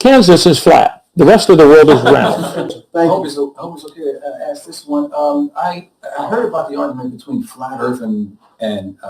Kansas is flat. The rest of the world is round. I hope it's okay to ask this one. I heard about the argument between flat Earth and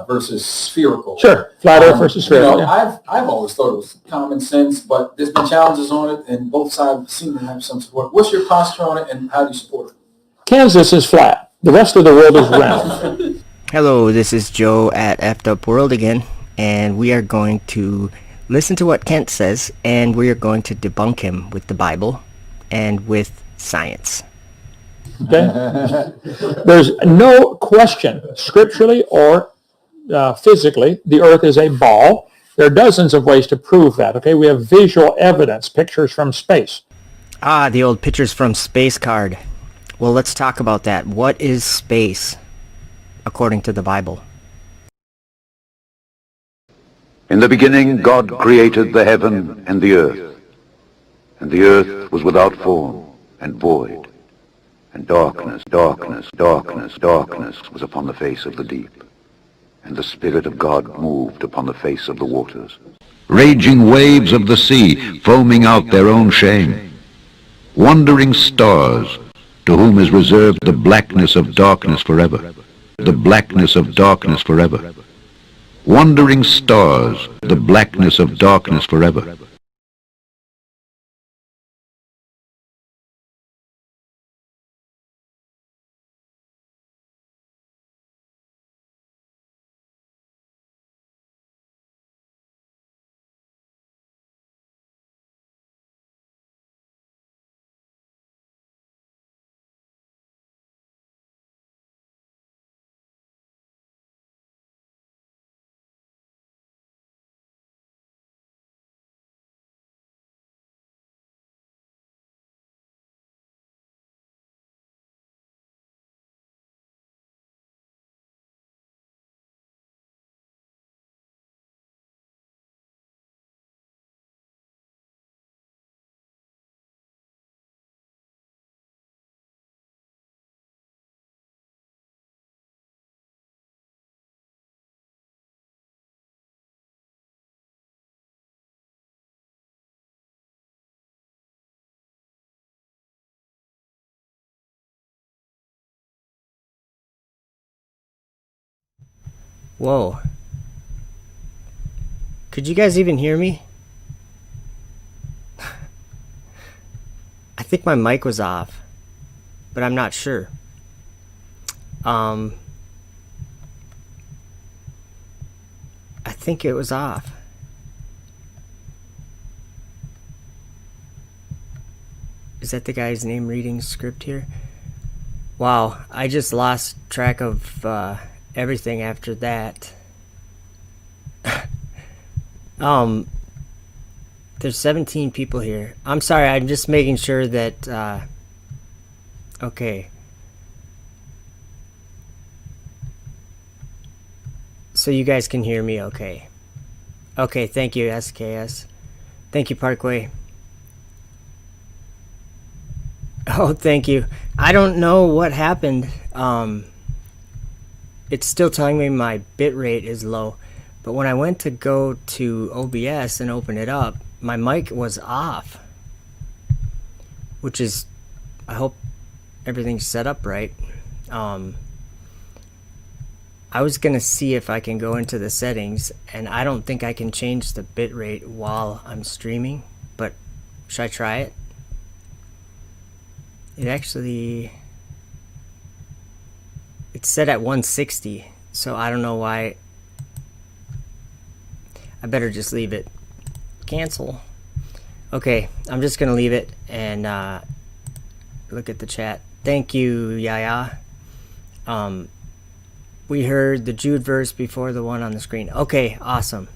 versus spherical. Sure, flat Earth versus spherical. I've always thought it was common sense, but there's been challenges on it, and both sides seem to have some support. What's your posture on it, and how do you support it? Kansas is flat. The rest of the world is round. Hello, this is Joe at Effed Up World again, and we are going to listen to what Kent says, and we are going to debunk him with the Bible and with science. Okay? There's no question, scripturally or physically, the earth is a ball. There are dozens of ways to prove that. Okay, we have visual evidence, pictures from space. Ah, the old pictures from space card. Well, let's talk about that. What is space, according to the Bible? In the beginning, God created the heaven and the earth was without form and void, and darkness was upon the face of the deep, and the Spirit of God moved upon the face of the waters. Raging waves of the sea, foaming out their own shame. Wandering stars, to whom is reserved the blackness of darkness forever. The blackness of darkness forever. Wandering stars, the blackness of darkness forever. Whoa. Could you guys even hear me? I think my mic was off, but I'm not sure. I think it was off. Is that the guy's name reading script here? Wow, I just lost track of everything after that. There's 17 people here. I'm sorry, I'm just making sure that okay. So you guys can hear me okay. Okay, thank you, SKS. Thank you, Parkway. Oh, thank you. I don't know what happened. It's still telling me my bitrate is low, but when I went to go to OBS and open it up, my mic was off, which is, I hope everything's set up right. I was gonna see if I can go into the settings, and I don't think I can change the bitrate while I'm streaming, but should I try it? It actually, it's set at 160, so I don't know why. I better just leave it. Cancel. Okay, I'm just gonna leave it and look at the chat. Thank you, Yaya. We heard the Jude verse before the one on the screen. Okay, awesome.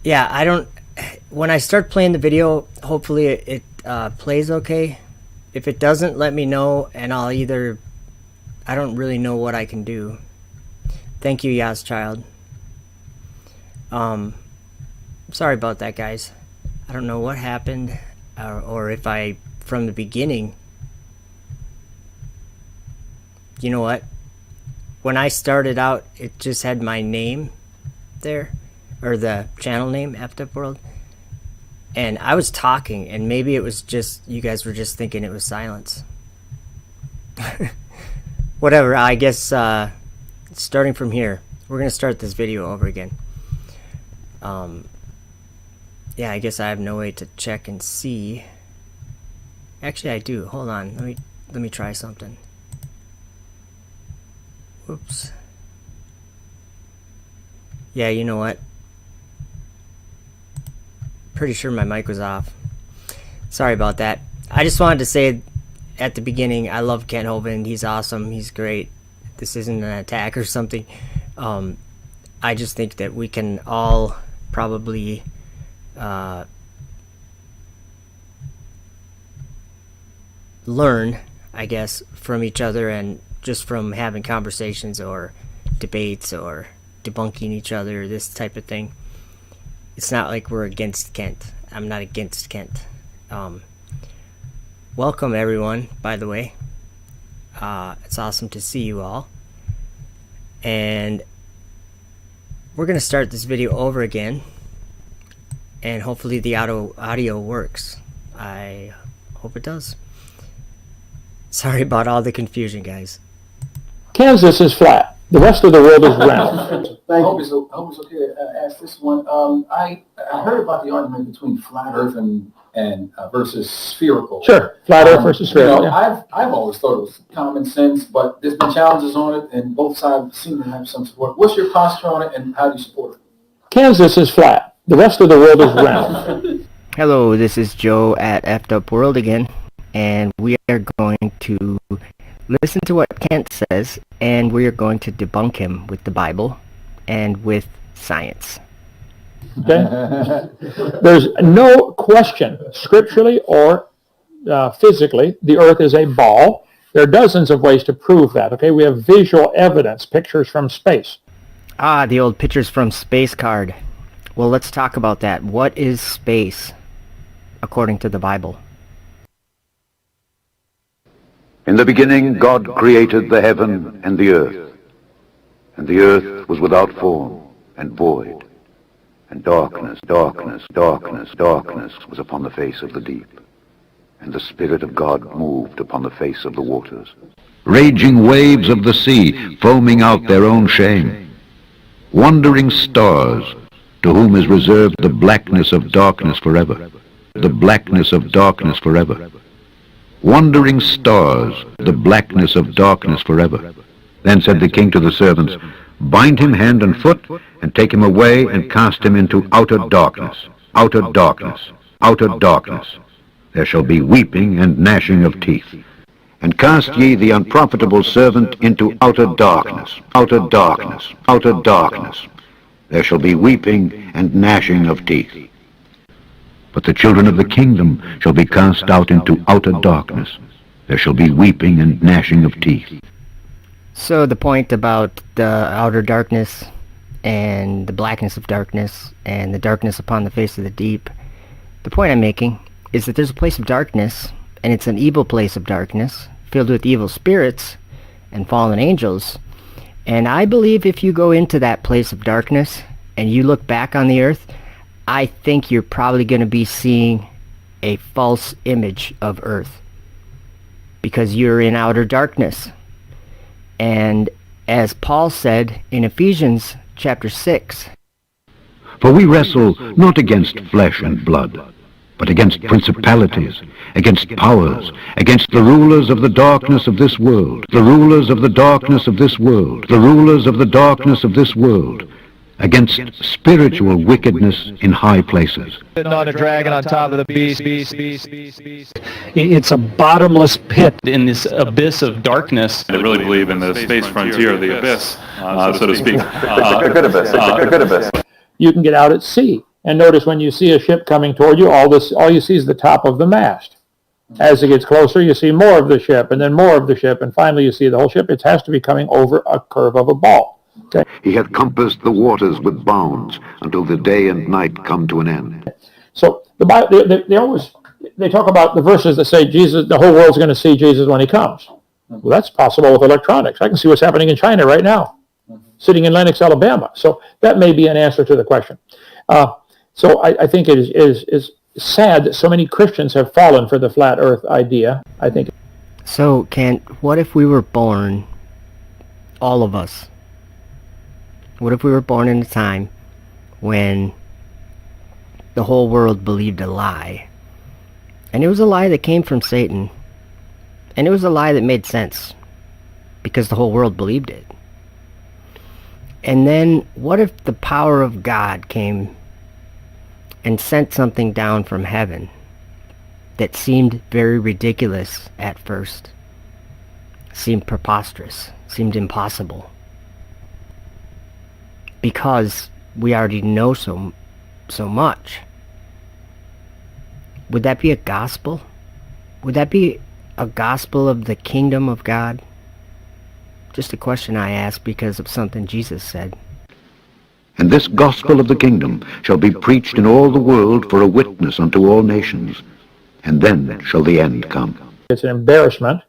Yeah, I don't, when I start playing the video, hopefully it plays okay. If it doesn't, let me know, and I'll either, I don't really know what I can do. Thank you, Yas Child. Sorry about that, guys. I don't know what happened, or if I, from the beginning, you know what? When I started out, it just had my name there, or the channel name, Effed Up World, And I was talking, and maybe it was just, you guys were just thinking it was silence. Whatever, I guess starting from here, we're going to start this video over again. Yeah, I guess I have no way to check and see. Actually, I do. Hold on. Let me try something. Whoops. Yeah, you know what? Pretty sure my mic was off. Sorry about that. I just wanted to say at the beginning, I love Kent Hovind. He's awesome. He's great. This isn't an attack or something. I just think that we can all probably learn, I guess, from each other, and just from having conversations or debates or debunking each other, this type of thing. It's not like we're against Kent. I'm not against Kent. Welcome everyone, by the way. It's awesome to see you all. And we're going to start this video over again. And hopefully the audio works. I hope it does. Sorry about all the confusion, guys. Kansas is flat. The rest of the world is round. I hope it's okay to ask this one. I heard about the argument between flat Earth and versus spherical. Sure, flat Earth versus spherical. Yeah. I've always thought it was common sense, but there's been challenges on it, and both sides seem to have some support. What's your posture on it, and how do you support it? Kansas is flat. The rest of the world is round. Hello, this is Joe at Effed Up World again, and we are going to listen to what Kent says, and we are going to debunk him with the Bible and with science. Okay? There's no question, scripturally or physically, the earth is a ball. There are dozens of ways to prove that. Okay, we have visual evidence, pictures from space. Ah, the old pictures from space card. Well, let's talk about that. What is space, according to the Bible? In the beginning God created the heaven and the earth was without form and void, and darkness was upon the face of the deep, and the Spirit of God moved upon the face of the waters. Raging waves of the sea, foaming out their own shame. Wandering stars, to whom is reserved the blackness of darkness forever, the blackness of darkness forever. Wandering stars, the blackness of darkness forever. Then said the king to the servants, bind him hand and foot, and take him away, and cast him into outer darkness, outer darkness, outer darkness. There shall be weeping and gnashing of teeth. And cast ye the unprofitable servant into outer darkness, outer darkness, outer darkness. There shall be weeping and gnashing of teeth. But the children of the kingdom shall be cast out into outer darkness. There shall be weeping and gnashing of teeth. So the point about the outer darkness and the blackness of darkness and the darkness upon the face of the deep, the point I'm making is that there's a place of darkness, and it's an evil place of darkness, filled with evil spirits and fallen angels. And I believe if you go into that place of darkness and you look back on the earth, I think you're probably going to be seeing a false image of earth, because you're in outer darkness. And as Paul said in Ephesians chapter 6, For we wrestle not against flesh and blood, but against principalities, against powers, against the rulers of the darkness of this world, the rulers of the darkness of this world, the rulers of the darkness of this world, against spiritual wickedness in high places. On a dragon on top of the beast. It's a bottomless pit. In this abyss of darkness. I really believe in the space frontier, the abyss, so to speak. A good abyss. A good abyss. You can get out at sea. And notice when you see a ship coming toward you, all you see is the top of the mast. As it gets closer, you see more of the ship, and then more of the ship, and finally you see the whole ship. It has to be coming over a curve of a ball. Okay. He hath compassed the waters with bounds until the day and night come to an end. So the Bible, they talk about the verses that say Jesus, the whole world's going to see Jesus when he comes. Well, that's possible with electronics. I can see what's happening in China right now, sitting in Lenox, Alabama. So that may be an answer to the question. So I think it is sad that so many Christians have fallen for the flat earth idea. I think. So, Kent, what if we were born, all of us, what if we were born in a time when the whole world believed a lie? And it was a lie that came from Satan. And it was a lie that made sense, because the whole world believed it. And then, what if the power of God came and sent something down from heaven that seemed very ridiculous at first, seemed preposterous, seemed impossible, because we already know so much? Would that be a gospel? Would that be a gospel of the kingdom of God? Just a question I ask because of something Jesus said. And this gospel of the kingdom shall be preached in all the world for a witness unto all nations, and then shall the end come. It's an embarrassment.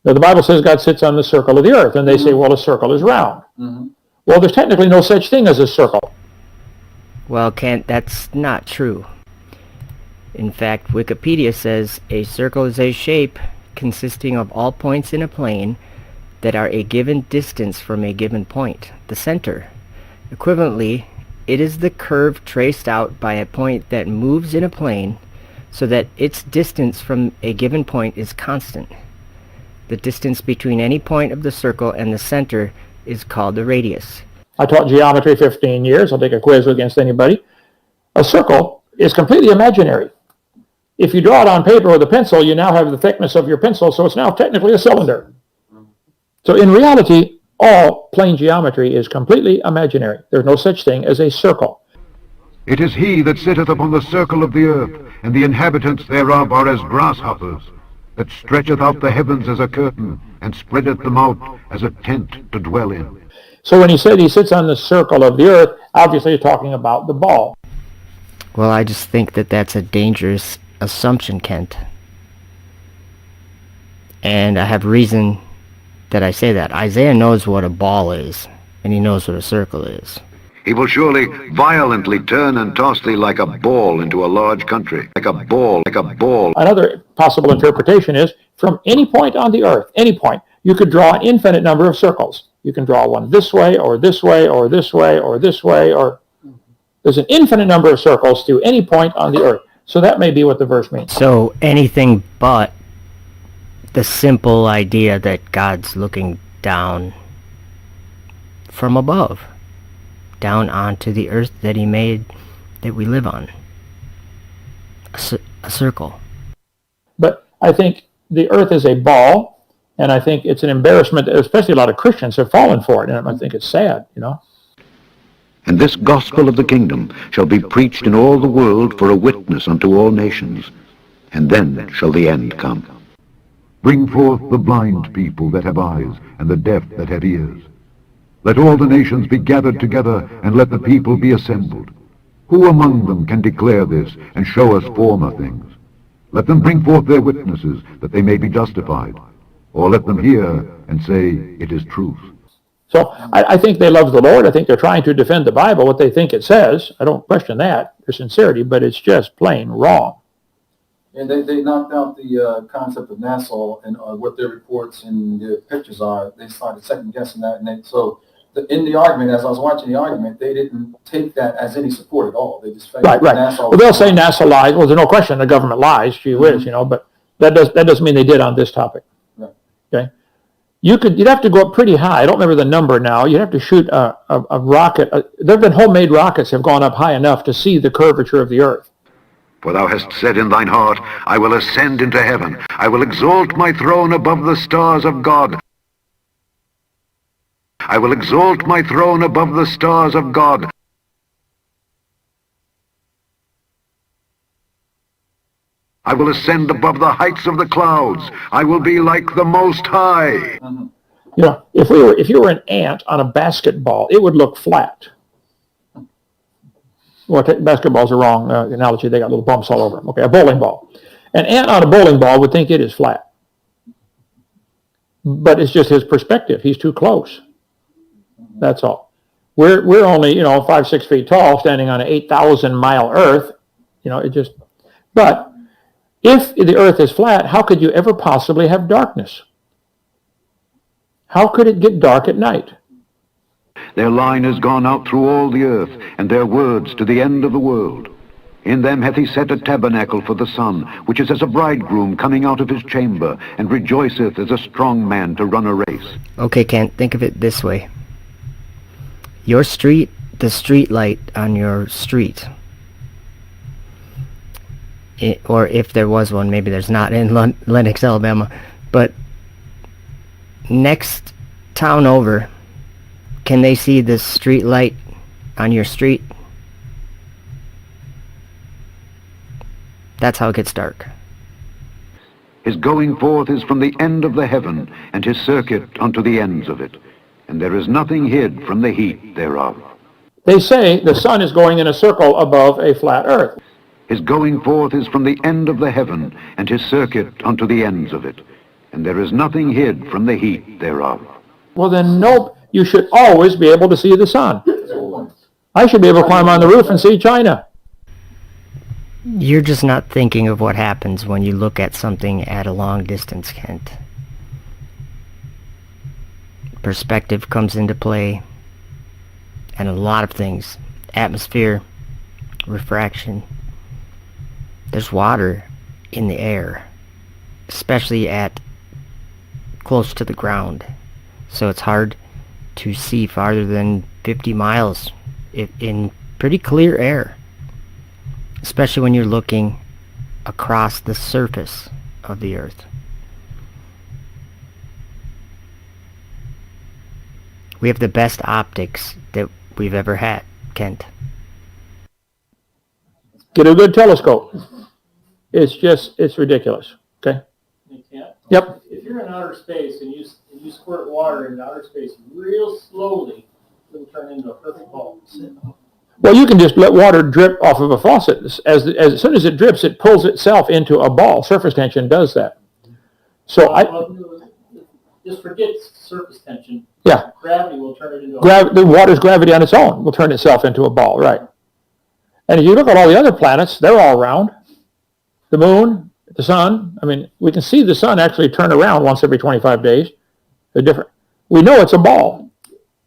Now, the Bible says God sits on the circle of the earth, and they say, well, a circle is round. Well, there's technically no such thing as a circle. Well, Kent, that's not true. In fact, Wikipedia says a circle is a shape consisting of all points in a plane that are a given distance from a given point, the center. Equivalently, it is the curve traced out by a point that moves in a plane so that its distance from a given point is constant. The distance between any point of the circle and the center is called the radius. I taught geometry 15 years. I'll take a quiz against anybody. A circle is completely imaginary. If you draw it on paper with a pencil, you now have the thickness of your pencil, so it's now technically a cylinder. So in reality, all plane geometry is completely imaginary. There's no such thing as a circle. It is he that sitteth upon the circle of the earth, and the inhabitants thereof are as grasshoppers, that stretcheth out the heavens as a curtain, and spreadeth them out as a tent to dwell in. So when he said he sits on the circle of the earth, obviously he's talking about the ball. Well, I just think that that's a dangerous assumption, Kent. And I have reason that I say that. Isaiah knows what a ball is, and he knows what a circle is. He will surely violently turn and toss thee like a ball into a large country. Like a ball, like a ball. Another possible interpretation is from any point on the earth, any point, you could draw an infinite number of circles. You can draw one this way, or this way, or this way, or this way, or there's an infinite number of circles to any point on the earth. So that may be what the verse means. So anything but the simple idea that God's looking down from above, down onto the earth that he made, that we live on. A circle. But I think the earth is a ball, and I think it's an embarrassment, especially a lot of Christians have fallen for it, and I think it's sad, you know. And this gospel of the kingdom shall be preached in all the world for a witness unto all nations, and then shall the end come. Bring forth the blind people that have eyes, and the deaf that have ears. Let all the nations be gathered together, and let the people be assembled. Who among them can declare this, and show us former things? Let them bring forth their witnesses, that they may be justified. Or let them hear, and say, it is truth. So I think they love the Lord. I think they're trying to defend the Bible, what they think it says. I don't question that, their sincerity, but it's just plain wrong. And they knocked out the concept of Nassau and what their reports and their pictures are. They started second guessing that. And in the argument, as I was watching the argument, they didn't take that as any support at all. They just Right. Nassau. Well, they'll say NASA lies. Well, there's no question the government lies. Gee whiz, you know, but that doesn't mean they did on this topic. Right. Okay. You'd have to go up pretty high. I don't remember the number now. You'd have to shoot a rocket. There have been homemade rockets have gone up high enough to see the curvature of the earth. For thou hast said in thine heart, I will ascend into heaven. I will exalt my throne above the stars of God. I will exalt my throne above the stars of God. I will ascend above the heights of the clouds. I will be like the Most High. You know, if you were an ant on a basketball, it would look flat. Well, basketball's a wrong analogy. They got little bumps all over them. Okay, a bowling ball. An ant on a bowling ball would think it is flat. But it's just his perspective. He's too close. That's all. We're only, 5-6 feet tall, standing on an 8,000 mile Earth. It just. But if the earth is flat, how could you ever possibly have darkness? How could it get dark at night? Their line is gone out through all the earth, and their words to the end of the world. In them hath he set a tabernacle for the sun, which is as a bridegroom coming out of his chamber, and rejoiceth as a strong man to run a race. Okay, Kent, think of it this way. Your street, the street light on your street, or if there was one, maybe there's not in Lenox, Alabama, but next town over, can they see the street light on your street? That's how it gets dark. His going forth is from the end of the heaven, and his circuit unto the ends of it. And there is nothing hid from the heat thereof. They say the sun is going in a circle above a flat earth. His going forth is from the end of the heaven, and his circuit unto the ends of it. And there is nothing hid from the heat thereof. Well then, nope, you should always be able to see the sun. I should be able to climb on the roof and see China. You're just not thinking of what happens when you look at something at a long distance, Kent. Perspective comes into play, and a lot of things. Atmosphere, refraction. There's water in the air, especially at close to the ground. So it's hard to see farther than 50 miles in pretty clear air, especially when you're looking across the surface of the earth. We have the best optics that we've ever had, Kent. Get a good telescope. It's ridiculous. Okay? You can't. Yep. If you're in outer space and you squirt water into outer space real slowly, it'll turn into a perfect ball. Well, you can just let water drip off of a faucet. As soon as it drips, it pulls itself into a ball. Surface tension does that. So Just forget surface tension. Yeah. Gravity will turn it into a the water's gravity on its own will turn itself into a ball, right? And if you look at all the other planets, they're all round. The moon, the sun. I mean, we can see the sun actually turn around once every 25 days. They're different. We know it's a ball.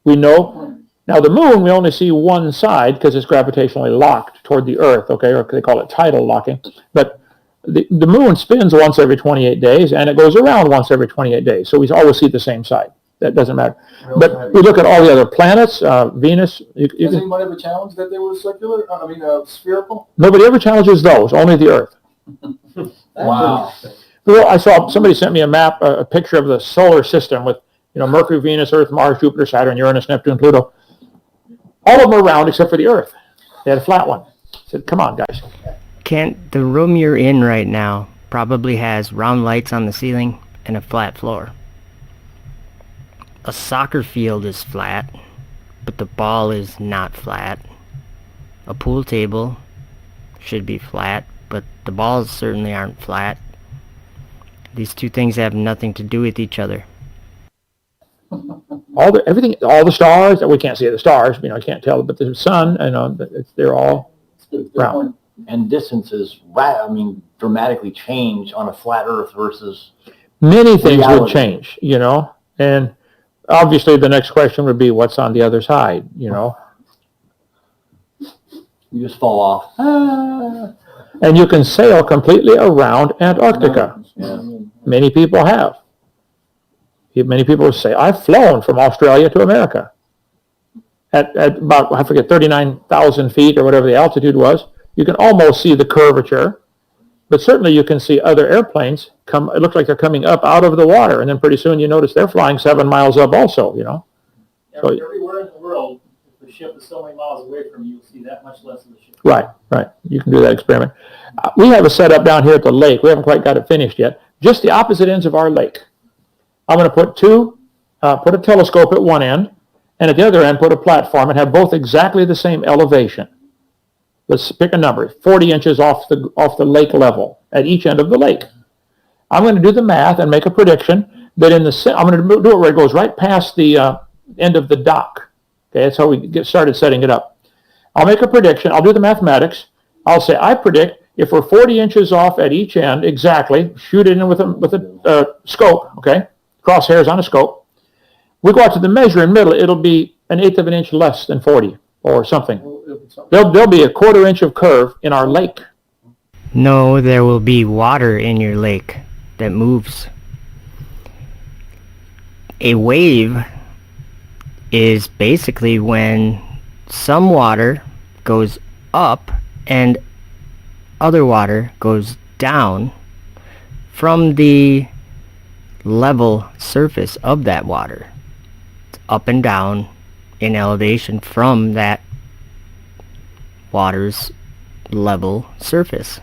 We know. Now, the moon, we only see one side because it's gravitationally locked toward the Earth, okay? Or they call it tidal locking. But the moon spins once every 28 days, and it goes around once every 28 days. So we always see the same side. That doesn't matter. But we look at all the other planets, Venus. Has anyone ever challenged that they were circular? Spherical? Nobody ever challenges those, only the Earth. Wow. Well, I saw somebody sent me a map, a picture of the solar system with, Mercury, Venus, Earth, Mars, Jupiter, Saturn, Uranus, Neptune, Pluto. All of them are round except for the Earth. They had a flat one. I said, come on, guys. Kent, the room you're in right now probably has round lights on the ceiling and a flat floor. A soccer field is flat, but the ball is not flat. A pool table should be flat, but the balls certainly aren't flat. These two things have nothing to do with each other. All the stars, we can't see the stars, I can't tell, but the sun, they're all round. And distances, dramatically change on a flat Earth versus Many things reality. would change, and obviously the next question would be what's on the other side, You just fall off. And you can sail completely around Antarctica. Yeah. Many people have. Many people say, I've flown from Australia to America. At about, 39,000 feet or whatever the altitude was, you can almost see the curvature, but certainly you can see other airplanes come, it looks like they're coming up out of the water, and then pretty soon you notice they're flying 7 miles up also, So, everywhere in the world, if the ship is so many miles away from you, you'll see that much less of the ship. Right. You can do that experiment. We have a setup down here at the lake. We haven't quite got it finished yet. Just the opposite ends of our lake. I'm going to put a telescope at one end, and at the other end put a platform and have both exactly the same elevation. Let's pick a number, 40 inches off the lake level at each end of the lake. I'm going to do the math and make a prediction that I'm going to do it where it goes right past the end of the dock. Okay, that's how we get started setting it up. I'll make a prediction. I'll do the mathematics. I'll say, I predict If we're 40 inches off at each end, exactly, shoot it in with a scope, okay? Crosshairs on a scope. We go out to the measuring middle, it'll be 1/8 of an inch less than 40 or something. There'll be a 1/4 inch of curve in our lake. No, there will be water in your lake that moves. A wave is basically when some water goes up and other water goes down from the level surface of that water. It's up and down in elevation from that water's level surface.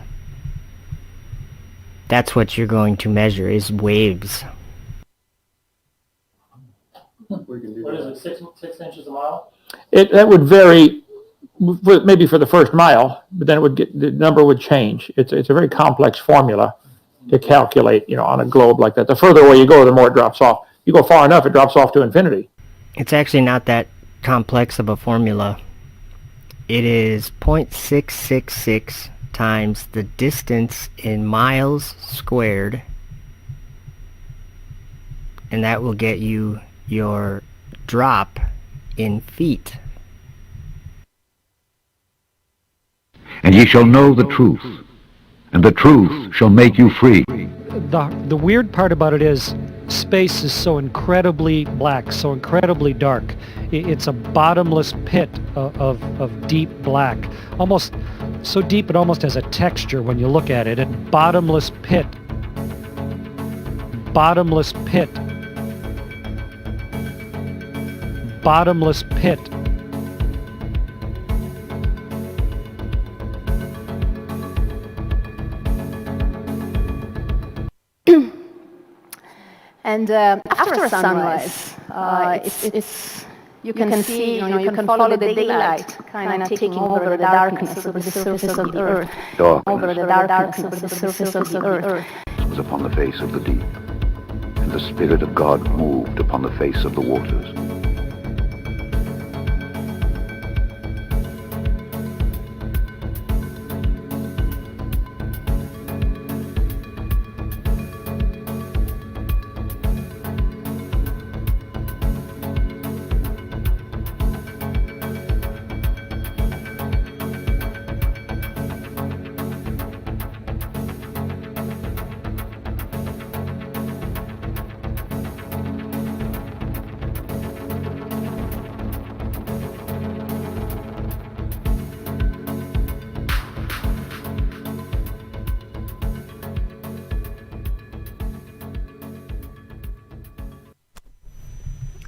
That's what you're going to measure, is waves. What is it, 6 inches a mile? That would vary, maybe for the first mile, but then the number would change. It's a very complex formula to calculate, on a globe like that. The further away you go, the more it drops off. You go far enough, it drops off to infinity. It's actually not that complex of a formula. It is 0.666 times the distance in miles squared, and that will get you your drop in feet. And ye shall know the truth, and the truth shall make you free. The weird part about it is space is so incredibly black, so incredibly dark. It's a bottomless pit of deep black. Almost so deep it almost has a texture when you look at it. And bottomless pit. Bottomless pit. Bottomless pit. And after sunrise, it's you can see, you can follow the daylight kind of taking over the darkness of the surface of the earth. Over the darkness of the surface of the earth. Was upon the face of the deep, and the Spirit of God moved upon the face of the waters.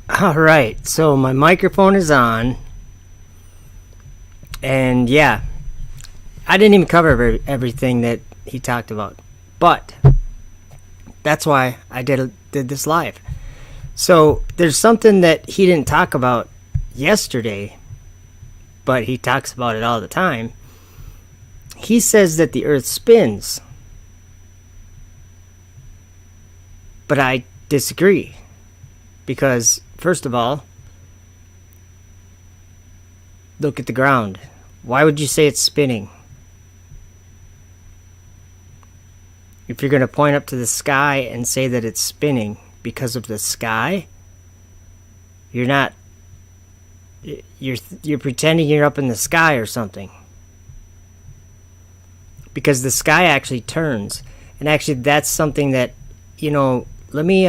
Alright, so my microphone is on, and yeah, I didn't even cover everything that he talked about, but that's why I did this live. So there's something that he didn't talk about yesterday, but he talks about it all the time. He says that the earth spins, but I disagree, because first of all, look at the ground. Why would you say it's spinning? If you're going to point up to the sky and say that it's spinning because of the sky, you're not, you're pretending you're up in the sky or something. Because the sky actually turns. And actually that's something that, let me,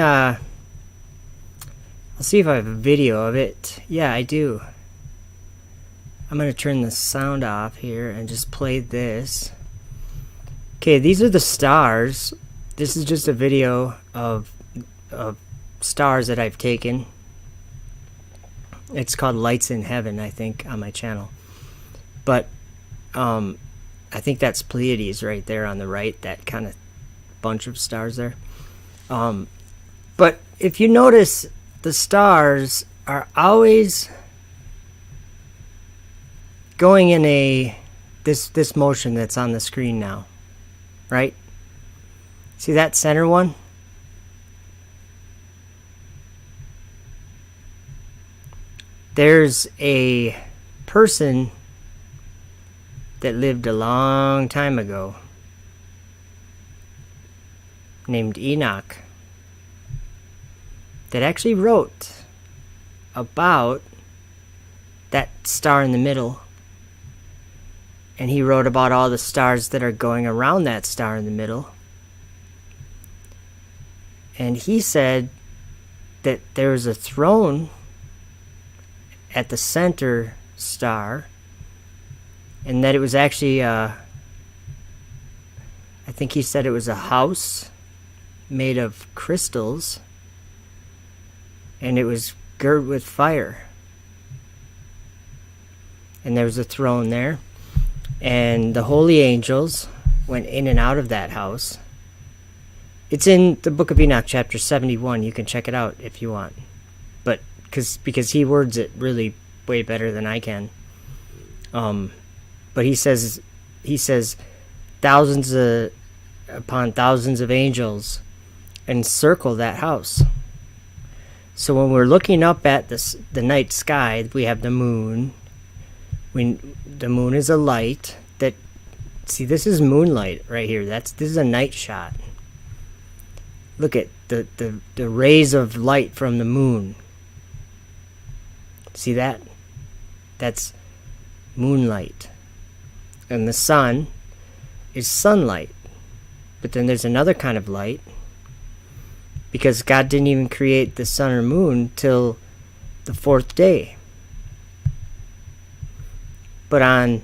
I'll see if I have a video of it. Yeah, I do. I'm going to turn the sound off here and just play this. Okay, these are the stars. This is just a video of stars that I've taken. It's called Lights in Heaven, I think, on my channel. But I think that's Pleiades right there on the right, that kind of bunch of stars there. But if you notice, the stars are always going in this motion that's on the screen now, right? See that center one? There's a person that lived a long time ago, named Enoch that actually wrote about that star in the middle. And he wrote about all the stars that are going around that star in the middle. And he said that there was a throne at the center star, and that it was actually, I think he said it was a house made of crystals, and it was girt with fire. And there was a throne there, and the holy angels went in and out of that house. It's in the book of Enoch, chapter 71. You can check it out if you want. But because he words it really way better than I can. But he says thousands upon thousands of angels encircle that house. So when we're looking up at the night sky, we have the moon. The moon is a light that, see, this is moonlight right here. This is a night shot. Look at the rays of light from the moon. See that? That's moonlight. And the sun is sunlight. But then there's another kind of light, because God didn't even create the sun or moon till the fourth day. But on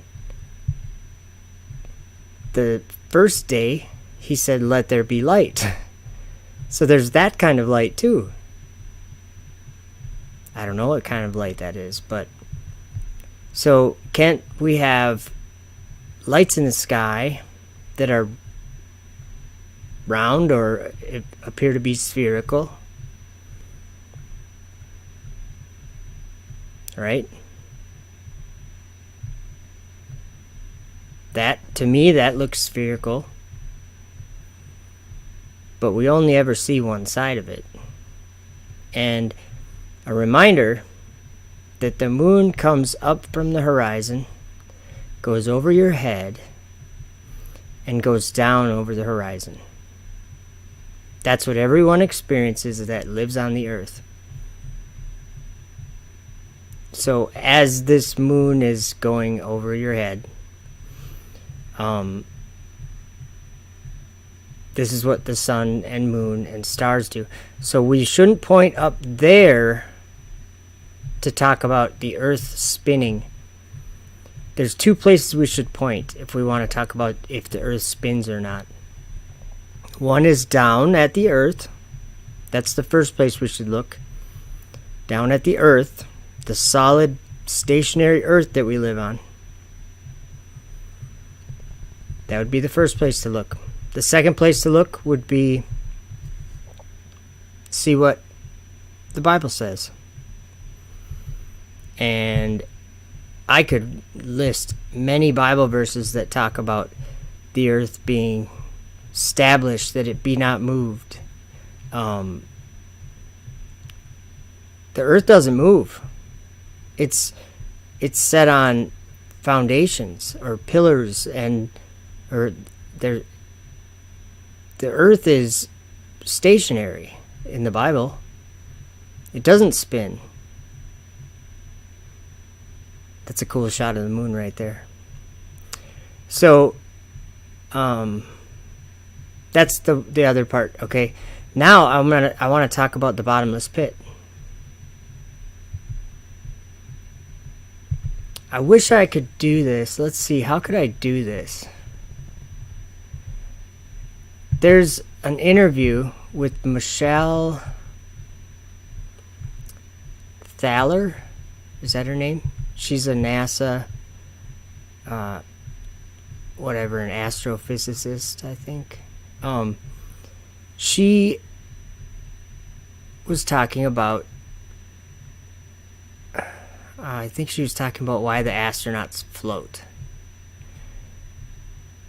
the first day, he said, "Let there be light." So there's that kind of light too. I don't know what kind of light that is, but so can't we have lights in the sky that are round or appear to be spherical? Right? That, to me, that looks spherical. But we only ever see one side of it. And a reminder that the moon comes up from the horizon, goes over your head, and goes down over the horizon. That's what everyone experiences that lives on the earth. So as this moon is going over your head, this is what the sun and moon and stars do. So we shouldn't point up there to talk about the earth spinning. There's two places we should point if we want to talk about if the earth spins or not. One is down at the earth. That's the first place we should look. Down at the earth, the solid, stationary earth that we live on. That would be the first place to look. The second place to look would be see what the Bible says. And I could list many Bible verses that talk about the earth being established, that it be not moved. The earth doesn't move. It's set on foundations or pillars, the earth is stationary in the Bible. It doesn't spin. That's a cool shot of the moon right there. So, that's the other part. Okay, now I want to talk about the bottomless pit. I wish I could do this. Let's see, how could I do this? There's an interview with Michelle Thaler. Is that her name? She's a NASA, an astrophysicist, I think. She was talking about, I think she was talking about why the astronauts float.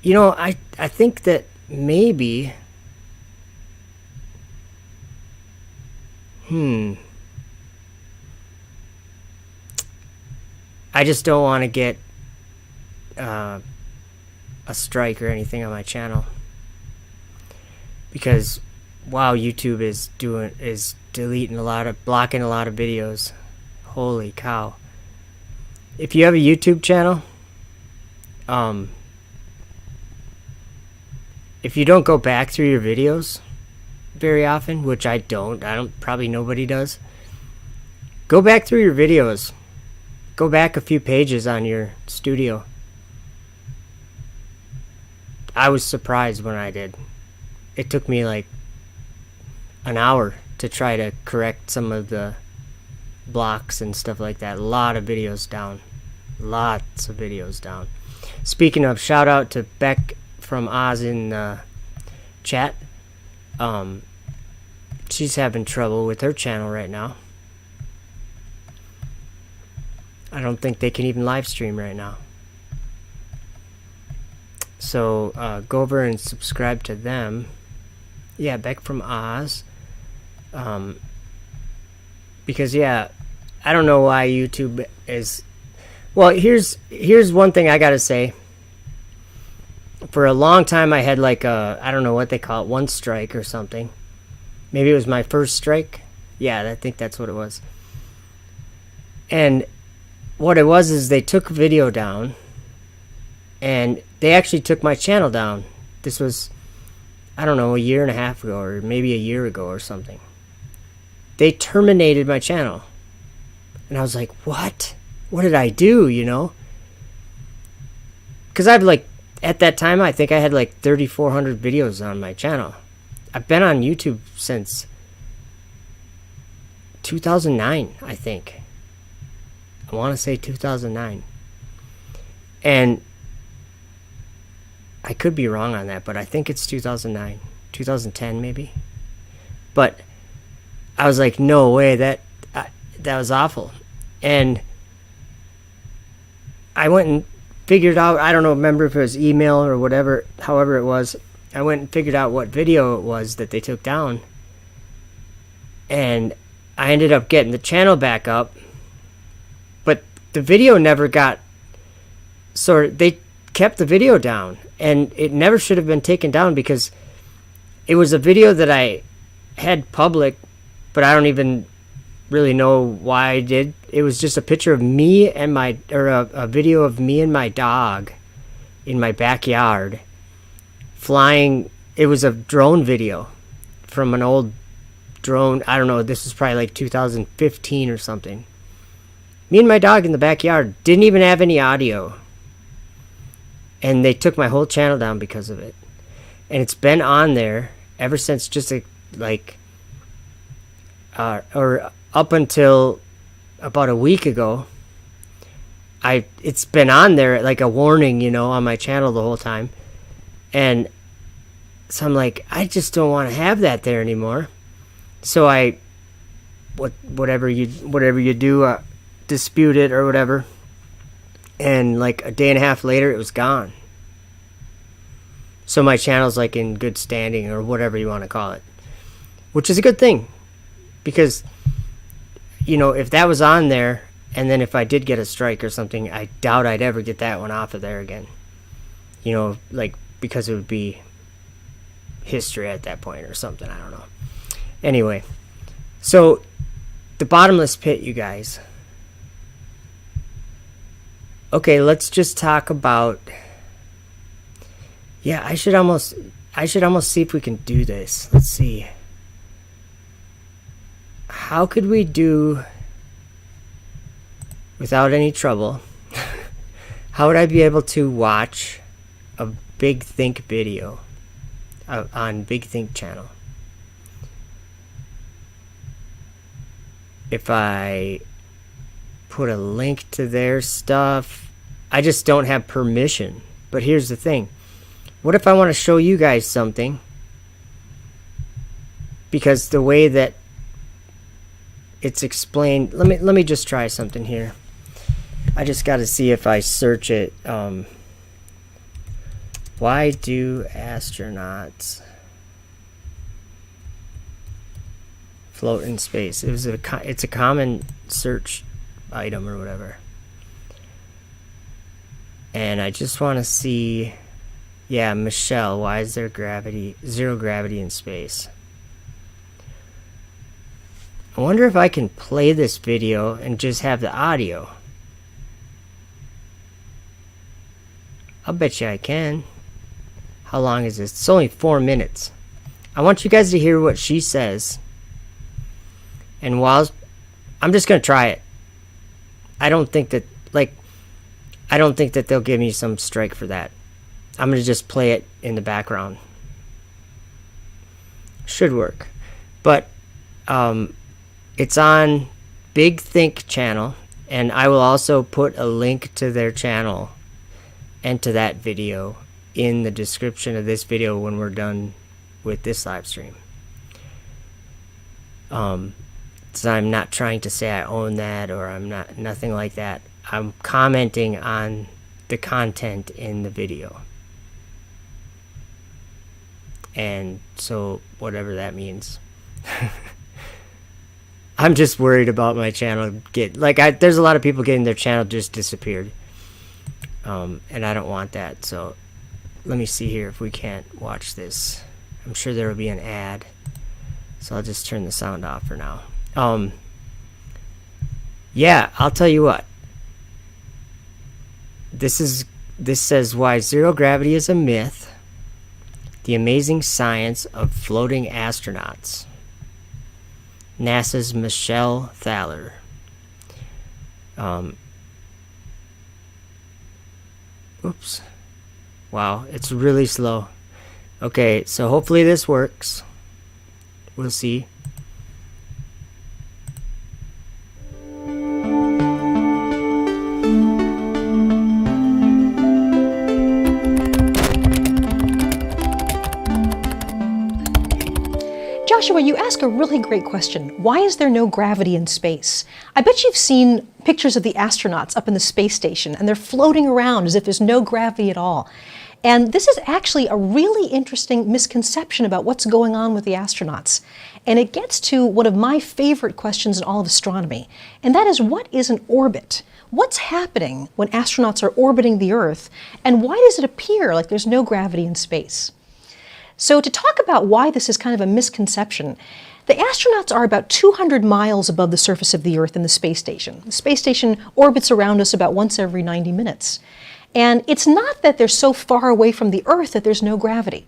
You know, I think that maybe, I just don't want to get a strike or anything on my channel. because wow, YouTube is blocking a lot of videos. Holy cow. If you have a YouTube channel, if you don't go back through your videos very often, which I don't, probably nobody does, go back through your videos. Go back a few pages on your studio. I was surprised when I did. It took me like an hour to try to correct some of the blocks and stuff like that. A lot of videos down. Lots of videos down. Speaking of, shout out to Beck from Oz in chat. She's having trouble with her channel right now. I don't think they can even live stream right now. So go over and subscribe to them. Yeah, Beck from Oz. Because yeah, I don't know why YouTube is. Well, here's one thing I gotta say. For a long time, I had like I don't know what they call it, one strike or something. Maybe it was my first strike. Yeah, I think that's what it was. And what it was is they took a video down, and they actually took my channel down. This was, I don't know, a year and a half ago, or maybe a year ago or something. They terminated my channel. And I was like, what? What did I do, you know? Because I've like, at that time, I think I had like 3,400 videos on my channel. I've been on YouTube since 2009, I think. I want to say 2009. And I could be wrong on that, but I think it's 2009. 2010 maybe. But I was like, no way, that was awful. And I went and figured out, I don't know, remember if it was email or whatever, however it was. I went and figured out what video it was that they took down. And I ended up getting the channel back up. But the video never got, they kept the video down. And it never should have been taken down because it was a video that I had public, but I don't even really know why I did. It was just a picture of me and a video of me and my dog in my backyard flying. It was a drone video from an old drone. I don't know, this was probably like 2015 or something. Me and my dog in the backyard, didn't even have any audio. And they took my whole channel down because of it. And it's been on there ever since, just like or up until about a week ago. It's been on there like a warning, you know, on my channel the whole time. And so I'm like, I just don't want to have that there anymore. So whatever you do, dispute it or whatever. And like a day and a half later, it was gone. So my channel's like in good standing, or whatever you want to call it, which is a good thing, because, you know, if that was on there, and then if I did get a strike or something, I doubt I'd ever get that one off of there again. You know, like, because it would be history at that point or something. I don't know. Anyway, so the bottomless pit, you guys. Okay, let's just talk about. Yeah, I should almost see if we can do this. Let's see. How could we do without any trouble? How would I be able to watch a Big Think video on Big Think channel? If I put a link to their stuff, I just don't have permission. But here's the thing. What if I want to show you guys something? Because the way that it's explained, let me just try something here. I just got to see if I search it. Why do astronauts float in space? It's a common search item or whatever. And I just want to see Yeah, Michelle, why is there zero gravity in space? I wonder if I can play this video and just have the audio. I'll bet you I can. How long is this? It's only 4 minutes. I want you guys to hear what she says. And while I'm just gonna try it. I don't think that they'll give me some strike for that. I'm gonna just play it in the background. Should work. But it's on Big Think channel, and I will also put a link to their channel and to that video in the description of this video when we're done with this live stream. So I'm not trying to say I own that, or I'm nothing like that. I'm commenting on the content in the video. And so whatever that means. I'm just worried about my channel there's a lot of people getting their channel just disappeared. And I don't want that. So let me see here if we can't watch this. I'm sure there will be an ad. So I'll just turn the sound off for now. Yeah, I'll tell you what. This says why zero gravity is a myth. The amazing science of floating astronauts. NASA's Michelle Thaler. Oops. Wow, it's really slow. Okay, so hopefully this works. We'll see. Joshua, you ask a really great question. Why is there no gravity in space? I bet you've seen pictures of the astronauts up in the space station, and they're floating around as if there's no gravity at all. And this is actually a really interesting misconception about what's going on with the astronauts. And it gets to one of my favorite questions in all of astronomy, and that is, what is an orbit? What's happening when astronauts are orbiting the Earth, and why does it appear like there's no gravity in space? So to talk about why this is kind of a misconception, the astronauts are about 200 miles above the surface of the Earth in the space station. The space station orbits around us about once every 90 minutes. And it's not that they're so far away from the Earth that there's no gravity.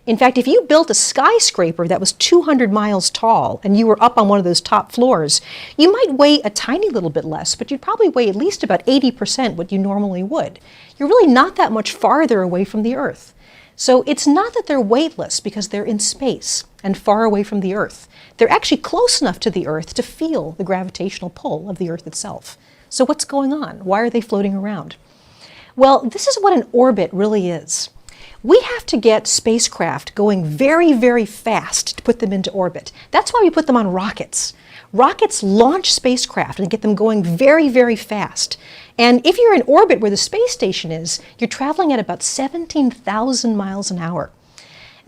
In fact, if you built a skyscraper that was 200 miles tall and you were up on one of those top floors, you might weigh a tiny little bit less, but you'd probably weigh at least about 80% what you normally would. You're really not that much farther away from the Earth. So it's not that they're weightless because they're in space and far away from the Earth. They're actually close enough to the Earth to feel the gravitational pull of the Earth itself. So what's going on? Why are they floating around? Well, this is what an orbit really is. We have to get spacecraft going very, very fast to put them into orbit. That's why we put them on rockets. Rockets launch spacecraft and get them going very, very fast. And if you're in orbit where the space station is, you're traveling at about 17,000 miles an hour.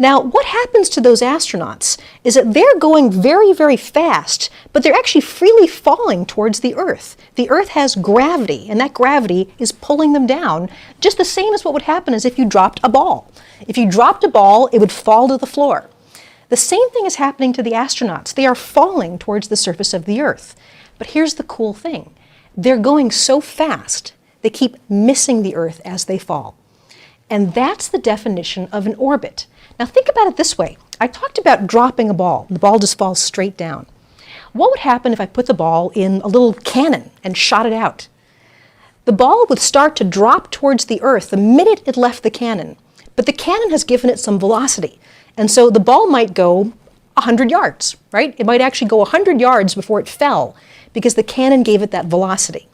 Now, what happens to those astronauts is that they're going very, very fast, but they're actually freely falling towards the Earth. The Earth has gravity, and that gravity is pulling them down, just the same as what would happen as if you dropped a ball. If you dropped a ball, it would fall to the floor. The same thing is happening to the astronauts. They are falling towards the surface of the Earth. But here's the cool thing. They're going so fast, they keep missing the Earth as they fall. And that's the definition of an orbit. Now think about it this way. I talked about dropping a ball. The ball just falls straight down. What would happen if I put the ball in a little cannon and shot it out? The ball would start to drop towards the Earth the minute it left the cannon. But the cannon has given it some velocity. And so the ball might go 100 yards, right? It might actually go 100 yards before it fell because the cannon gave it that velocity.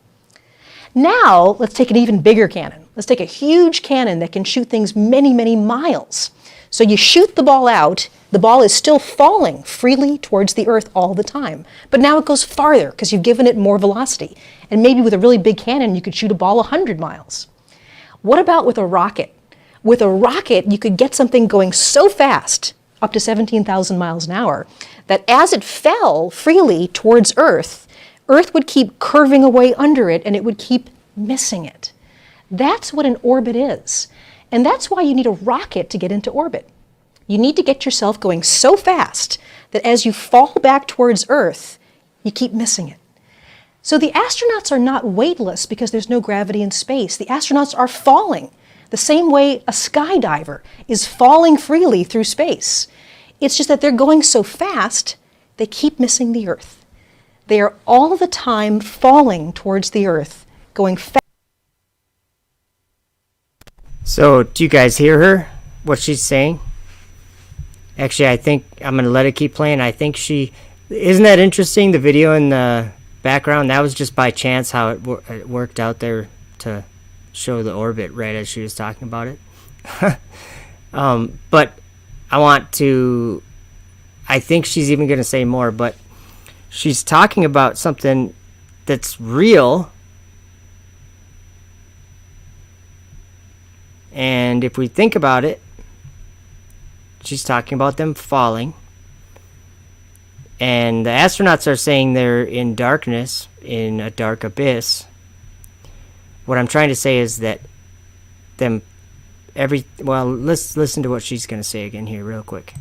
Now, let's take an even bigger cannon. Let's take a huge cannon that can shoot things many, many miles. So you shoot the ball out, the ball is still falling freely towards the Earth all the time. But now it goes farther because you've given it more velocity. And maybe with a really big cannon, you could shoot a ball 100 miles. What about with a rocket? With a rocket, you could get something going so fast, up to 17,000 miles an hour, that as it fell freely towards Earth, Earth would keep curving away under it and it would keep missing it. That's what an orbit is. And that's why you need a rocket to get into orbit. You need to get yourself going so fast that as you fall back towards Earth, you keep missing it. So the astronauts are not weightless because there's no gravity in space. The astronauts are falling the same way a skydiver is falling freely through space. It's just that they're going so fast, they keep missing the Earth. They are all the time falling towards the Earth, going fast. So, do you guys hear her? What she's saying? Actually, I think I'm going to let it keep playing. I think isn't that interesting, the video in the background? That was just by chance how it worked out there to show the orbit right as she was talking about it. But I think she's even going to say more, but she's talking about something that's real. And if we think about it, she's talking about them falling. And the astronauts are saying they're in darkness, in a dark abyss. What I'm trying to say is that let's listen to what she's going to say again here real quick.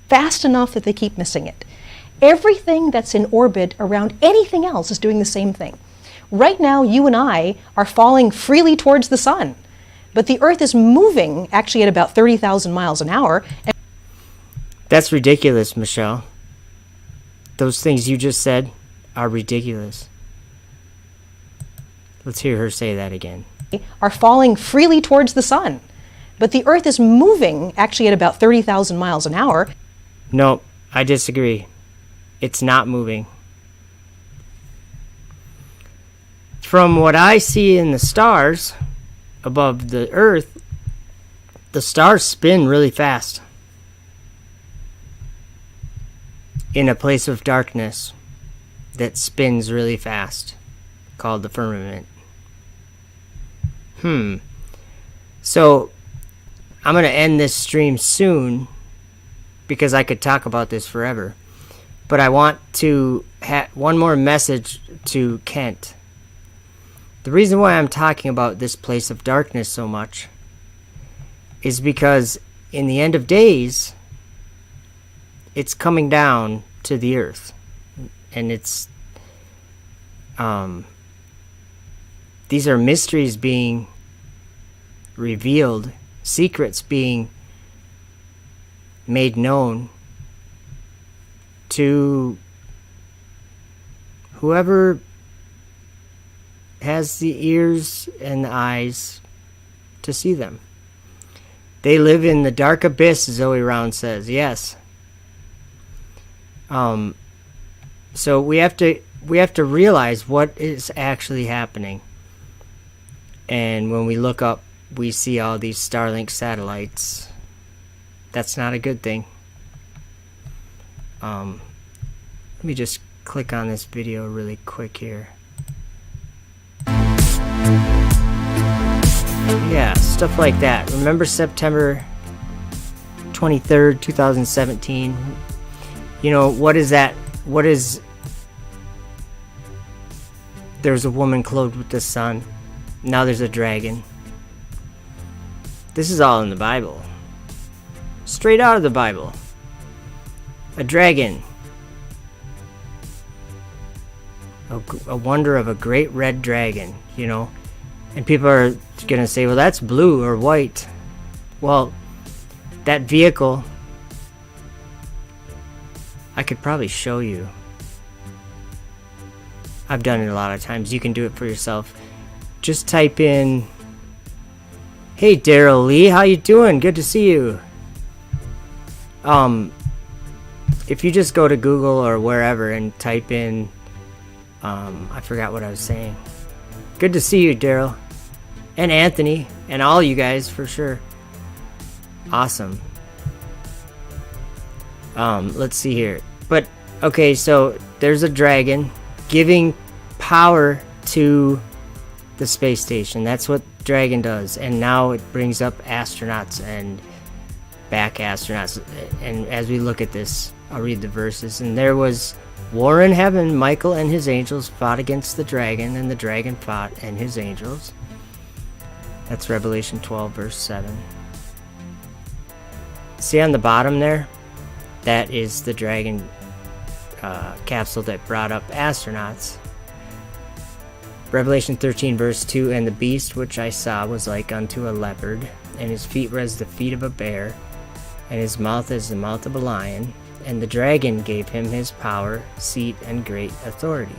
Fast enough that they keep missing it. Everything that's in orbit around anything else is doing the same thing. Right now, you and I are falling freely towards the sun, but the Earth is moving actually at about 30,000 miles an hour. That's ridiculous, Michelle. Those things you just said are ridiculous. Let's hear her say that again. Are falling freely towards the sun, but the Earth is moving actually at about 30,000 miles an hour. No, I disagree. It's not moving. From what I see in the stars above the Earth, the stars spin really fast in a place of darkness that spins really fast, called the firmament. So I'm going to end this stream soon because I could talk about this forever. But I want to have one more message to Kent. The reason why I'm talking about this place of darkness so much is because in the end of days, it's coming down to the earth. And it's these are mysteries being revealed, secrets being made known to whoever has the ears and the eyes to see them. They live in the dark abyss, Zoe Round says. Yes. So we have to realize what is actually happening. And when we look up, we see all these Starlink satellites. That's not a good thing. Let me just click on this video really quick here. Yeah, stuff like that. Remember September 23rd, 2017? You know, what is that? There's a woman clothed with the sun. Now there's a dragon. This is all in the Bible. Straight out of the Bible. A dragon. A wonder of a great red dragon, you know. And people are going to say, well, that's blue or white. Well, that vehicle, I could probably show you. I've done it a lot of times. You can do it for yourself. Just type in, hey, Daryl Lee, how you doing? Good to see you. If you just go to Google or wherever and type in, I forgot what I was saying. Good to see you, Daryl. And Anthony. And all you guys, for sure. Awesome. Let's see here. But, okay, so there's a dragon giving power to the space station. That's what dragon does. And now it brings up astronauts and back astronauts. And as we look at this, I'll read the verses. And there was war in heaven. Michael and his angels fought against the dragon, and the dragon fought and his angels. That's Revelation 12, verse 7. See on the bottom there? That is the dragon capsule that brought up astronauts. Revelation 13, verse 2, and the beast which I saw was like unto a leopard, and his feet were as the feet of a bear, and his mouth as the mouth of a lion, and the dragon gave him his power, seat, and great authority.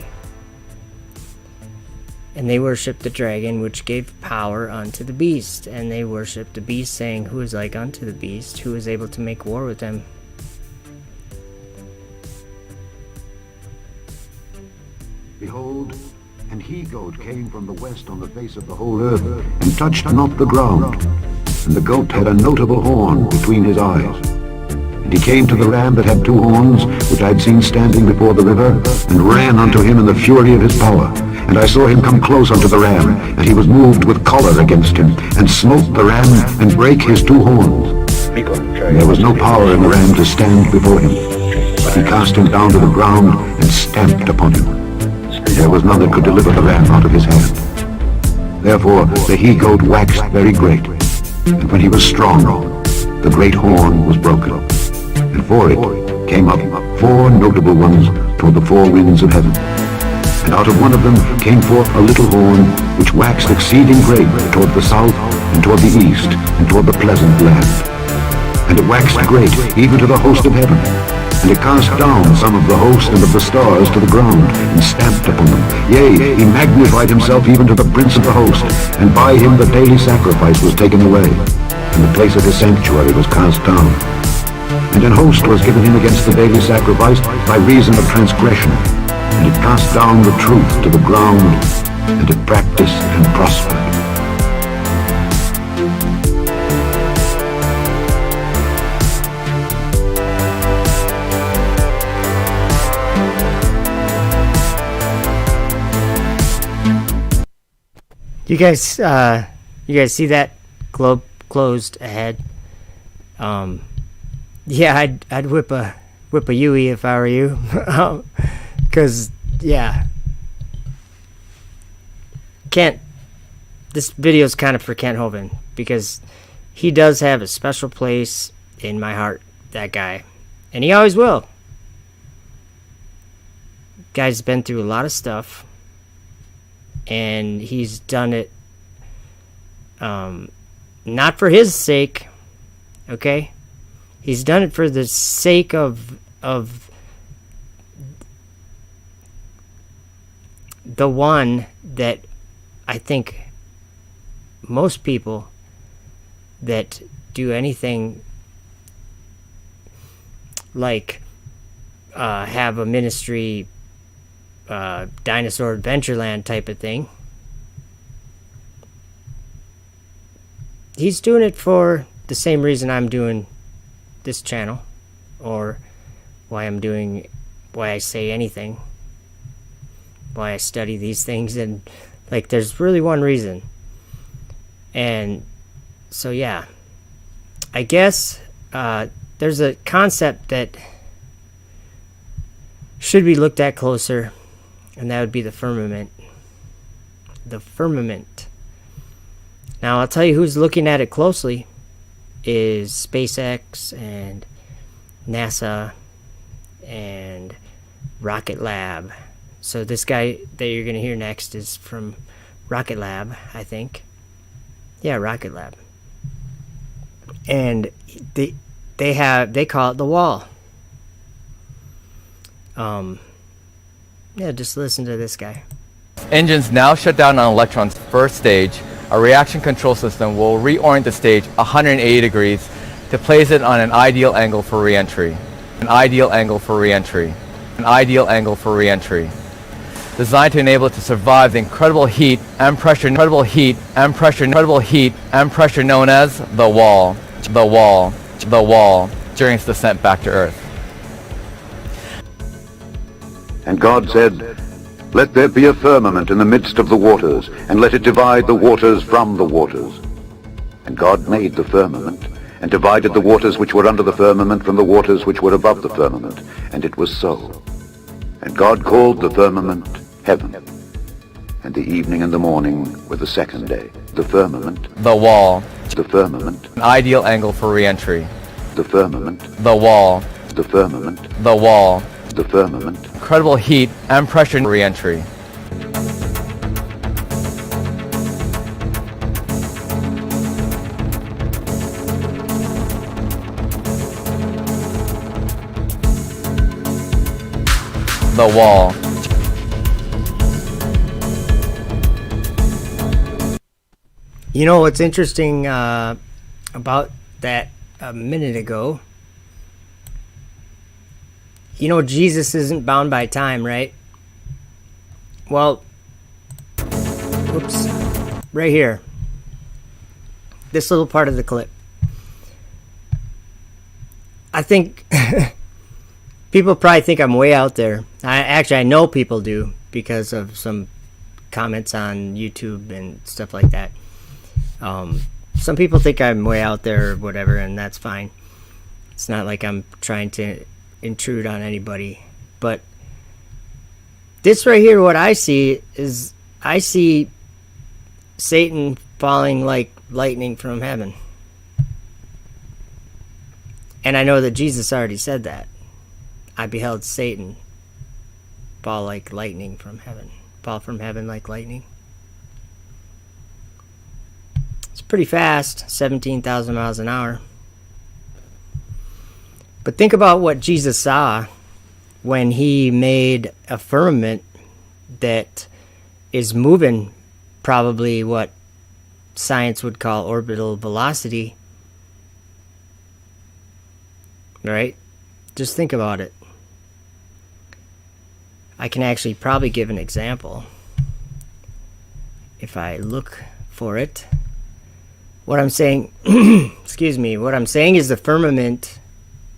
And they worshipped the dragon, which gave power unto the beast, and they worshipped the beast, saying, Who is like unto the beast? Who is able to make war with him? Behold, an he-goat came from the west on the face of the whole earth, and touched not the ground. And the goat had a notable horn between his eyes. And he came to the ram that had two horns, which I had seen standing before the river, and ran unto him in the fury of his power. And I saw him come close unto the ram, and he was moved with choler against him, and smote the ram, and brake his two horns. And there was no power in the ram to stand before him, but he cast him down to the ground, and stamped upon him. There was none that could deliver the ram out of his hand. Therefore the he-goat waxed very great, and when he was strong, the great horn was broken. And for it came up 4 notable ones toward the 4 winds of heaven. And out of one of them came forth a little horn, which waxed exceeding great toward the south, and toward the east, and toward the pleasant land. And it waxed great, even to the host of heaven. And it cast down some of the host and of the stars to the ground, and stamped upon them. Yea, he magnified himself even to the prince of the host, and by him the daily sacrifice was taken away, and the place of his sanctuary was cast down. And an host was given him against the daily sacrifice by reason of transgression, and it cast down the truth to the ground, and it practiced and prospered. You guys see that globe closed ahead? Yeah, I'd whip a Yui if I were you, because yeah, this video is kind of for Kent Hovind, because he does have a special place in my heart, that guy, and he always will. Guy's been through a lot of stuff, and he's done it not for his sake, okay? He's done it for the sake of the one that I think most people that do anything like have a ministry, Dinosaur Adventureland type of thing, he's doing it for the same reason I'm doing this channel, or why I say anything, why I study these things, and like there's really one reason. And so yeah, I guess there's a concept that should be looked at closer, and that would be the firmament. The firmament. Now I'll tell you who's looking at it closely is SpaceX and NASA and Rocket Lab. So this guy that you're going to hear next is from Rocket Lab, I think. Yeah, Rocket Lab. And they call it the wall. Yeah, just listen to this guy. Engines now shut down on Electron's first stage. A reaction control system will reorient the stage 180 degrees to place it on an ideal angle for re-entry. An ideal angle for re-entry. An ideal angle for re-entry. Designed to enable it to survive the incredible heat and pressure, known as the wall during its descent back to Earth. And God said, Let there be a firmament in the midst of the waters, and let it divide the waters from the waters. And God made the firmament, and divided the waters which were under the firmament from the waters which were above the firmament. And it was so. And God called the firmament heaven. and the evening and the morning were the second day. The firmament, The wall. the firmament, An ideal angle for re-entry. the firmament, The wall. the firmament, The wall. the firmament, Incredible heat and pressure re-entry. The wall. You know what's interesting about that a minute ago? You know Jesus isn't bound by time, right? Well, whoops, right here. This little part of the clip. I think people probably think I'm way out there. I know people do because of some comments on YouTube and stuff like that. Some people think I'm way out there or whatever, and that's fine. It's not like I'm trying to intrude on anybody. But this right here, what I see is I see Satan falling like lightning from heaven. And I know that Jesus already said that. I beheld Satan fall like lightning from heaven. Fall from heaven like lightning. It's pretty fast, 17,000 miles an hour. But think about what Jesus saw when he made a firmament that is moving probably what science would call orbital velocity. Right? Just think about it. I can actually probably give an example if I look for it. What I'm saying, excuse me, what I'm saying is the firmament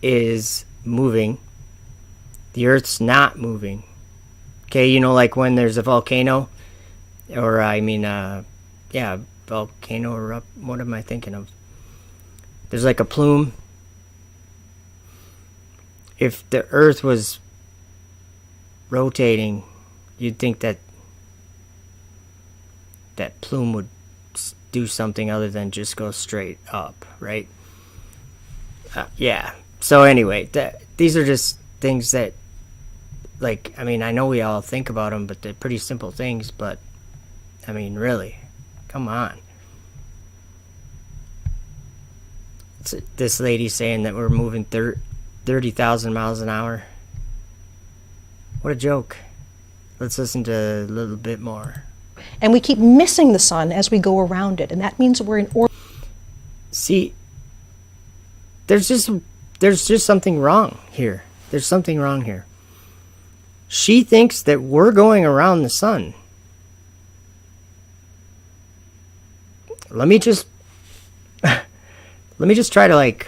is moving. The Earth's not moving. Okay, you know, like when there's a volcano, or volcano erupt. What am I thinking of? There's like a plume. If the Earth was rotating, you'd think that that plume would do something other than just go straight up, right? Yeah. So anyway, these are just things that, like, I mean, I know we all think about them, but they're pretty simple things. But I mean, really, come on. It's this lady saying that we're moving 30,000 miles an hour. What a joke. Let's listen to a little bit more. And we keep missing the sun as we go around it, and that means we're in orbit. See, there's just something wrong here. There's something wrong here. She thinks that we're going around the sun. Let me just try to, like,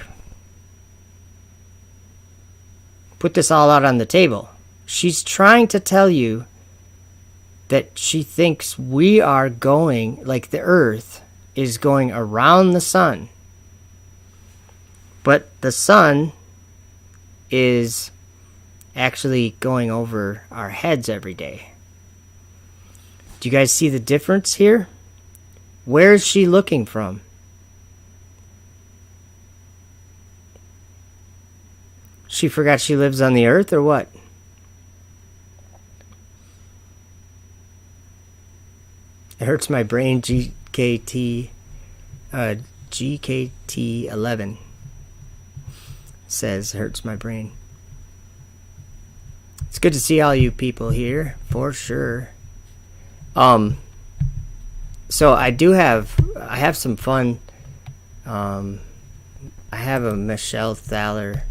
put this all out on the table. She's trying to tell you that she thinks we are going, like the Earth is going around the sun. But the sun is actually going over our heads every day. Do you guys see the difference here? Where is she looking from? She forgot she lives on the Earth, or what? It hurts my brain. GKT11 says hurts my brain. It's good to see all you people here, for sure. So I have some fun. I have a Michelle Thaler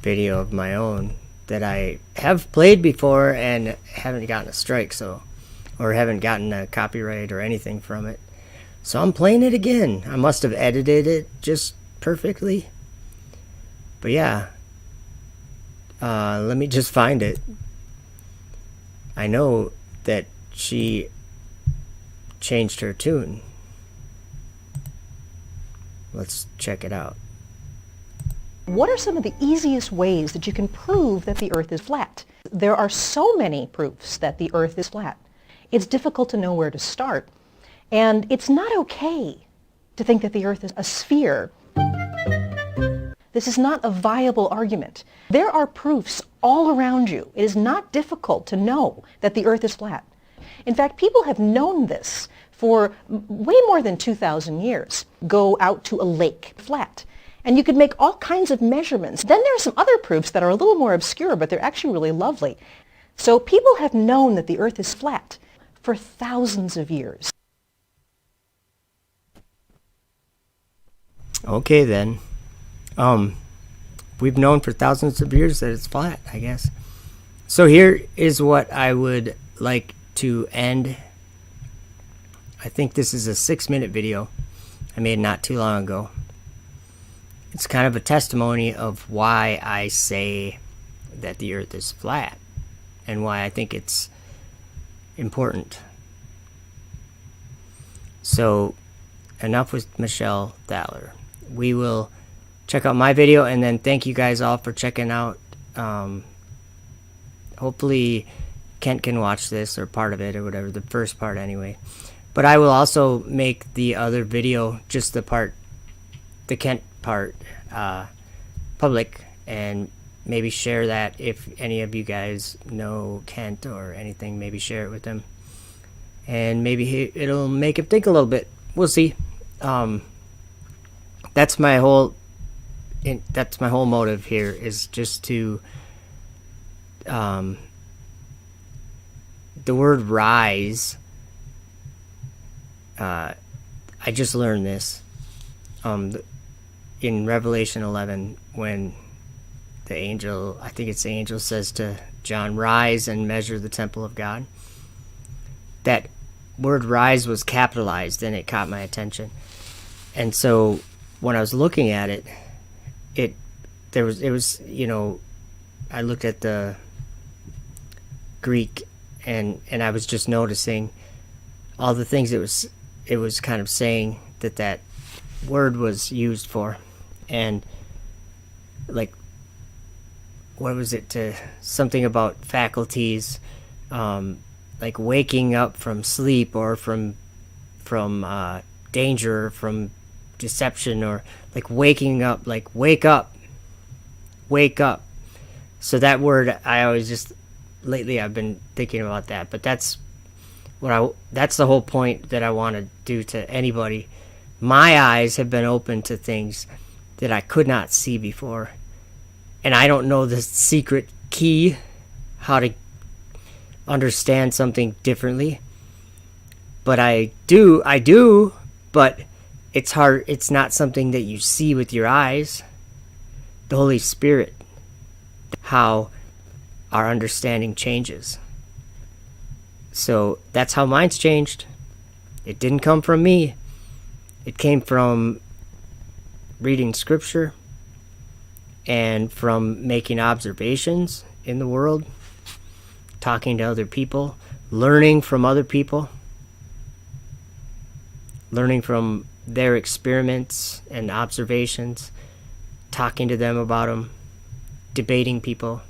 video of my own that I have played before and haven't gotten a strike, or haven't gotten a copyright or anything from it. So I'm playing it again. I must have edited it just perfectly. But yeah, let me just find it. I know that she changed her tune. Let's check it out. What are some of the easiest ways that you can prove that the Earth is flat? There are so many proofs that the Earth is flat. it's difficult to know where to start. And it's not okay to think that the Earth is a sphere. This is not a viable argument. There are proofs all around you. It is not difficult to know that the Earth is flat. In fact, people have known this for way more than 2,000 years. Go out to a lake, flat. And you could make all kinds of measurements. Then there are some other proofs that are a little more obscure, but they're actually really lovely. So people have known that the Earth is flat for thousands of years. Okay then. We've known for thousands of years that it's flat, I guess. So here is what I would like to end. I think this is a 6-minute video I made not too long ago. It's kind of a testimony of why I say that the Earth is flat and why I think it's important. So enough with Michelle Thaler. We will check out my video, and then thank you guys all for checking out. Hopefully Kent can watch this, or part of it, or whatever, the first part anyway. But I will also make the other video, just the Kent part, public, and maybe share that. If any of you guys know Kent or anything, maybe share it with him, and maybe it'll make him think a little bit. We'll see. That's my whole motive here, is just to the word rise. I just learned this in Revelation 11, when the angel, I think it's the angel, says to John, "Rise and measure the temple of God." That word "rise" was capitalized, and it caught my attention. And so when I was looking at it, it was, you know, I looked at the Greek, and I was just noticing all the things it was kind of saying that word was used for. And like, what was it, to something about faculties, like waking up from sleep, or from danger, from deception, or like waking up, like wake up. So that word, I always just, lately I've been thinking about that. But that's the whole point that I want to do to anybody. My eyes have been open to things that I could not see before, and I don't know the secret key, how to understand something differently, but I do, but it's hard. It's not something that you see with your eyes. The Holy Spirit, how our understanding changes. So that's how mine's changed. It didn't come from me. It came from reading scripture and from making observations in the world, talking to other people, learning from other people, learning from their experiments and observations, talking to them about them, debating people,